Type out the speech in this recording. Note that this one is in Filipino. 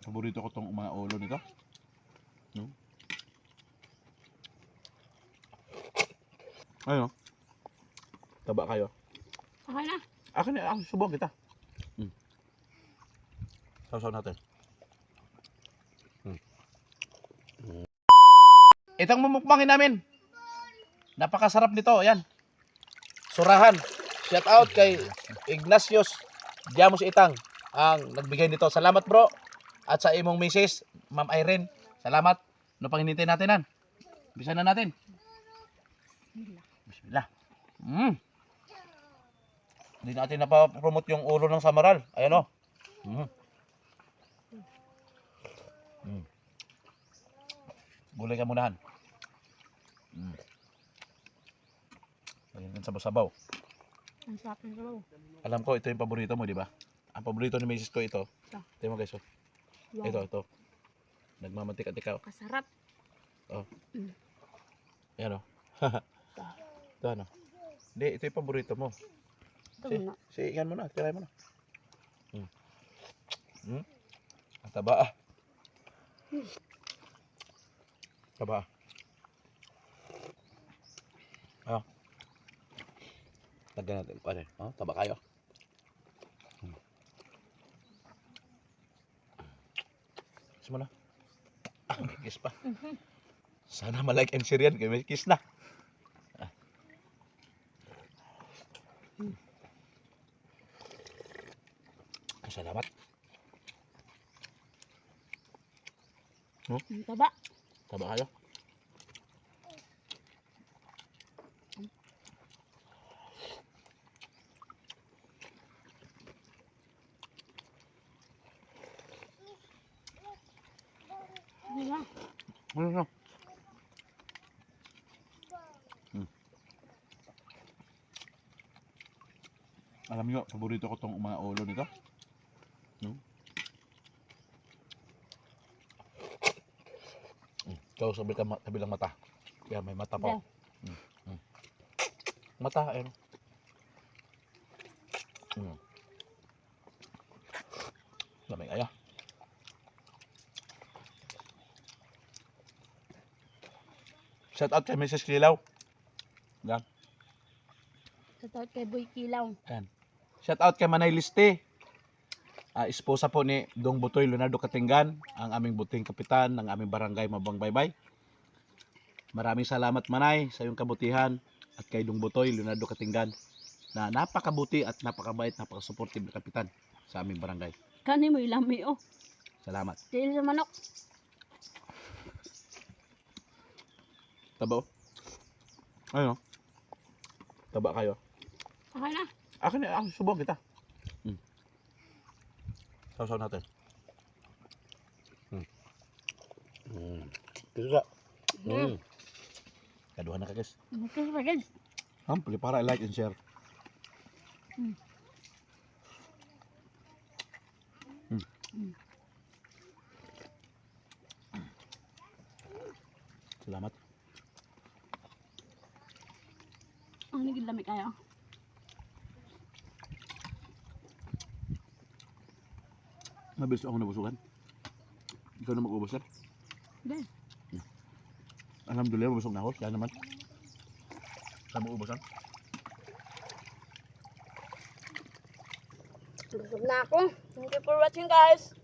Paborito ko tong mga ulo nito. No? Ayun. Taba kayo. Okay na. Akin na, subukan kita. Sausaw natin. Itong mumukbangin namin. Napakasarap nito. Ayan. Surahan. Shout out kay Ignatius Diamos Itang ang nagbigay nito. Salamat bro. At sa imong misis, Ma'am Irene. Salamat. Ano pang hinintay natin nan? Bisa na natin. Bismillah. Hindi natin napapromote yung ulo ng samaral. Ayan o. Gulay ka munahan. Ayan, sabaw-sabaw. Ang sarap ng sabaw. Alam ko, ito yung paborito mo, di ba? Ang paborito ni Mrs. ko ito. Ito mo guys, oh. Wow. Ito. Nagmamatika-tika. Kasarap. Oh. Ayan, oh. Ito, ano? Hindi, ito yung paborito mo. Ito muna. Iyan mo na, tirahin mo na. Ang taba, ah. Taba, ah. Lagyan natin. Ano? Oh, taba kayo. Kiss mo na. May kiss pa. Sana ma-like and share yan. Kaya may kiss na. Salamat. Taba. Taba kayo. Ano? Alam nyo, paborito ko tong mga ulo nito. Ikaw sa kabilang mata. Kaya may mata pa. Mata, ayun. Lamig kaya. Shout out kay Mrs. Kilaw. Yan. Shout out kay Boy Kilaw. Yan. Shout out kay Manay Liste. Esposa po ni Dong Butoy Leonardo Katinggan, ang aming buting kapitan ng aming barangay Mabang Baybay. Maraming salamat Manay sa iyong kabutihan at kay Dong Butoy Leonardo Katinggan na napakabuti at napakabait, napakasuportive na kapitan sa aming barangay. Kani mo ilami oh. Salamat. Dili sa manok. Taba oh. Ayun. Taba kayo. Okay na. Akin na, subukan kita. Sausaw natin. Kisa. Kaduhan na ka guys. Gusto pa guys. Hampli para like and share. Salamat. Ang nagilami kayo. Mabilis ako nabusukan. Ikaw na mag-ubos yan. Hindi. Alhamdulillah, mabusog na ako. Kaya naman. Sa mag-ubusan. Busog na ako. Thank you for watching guys.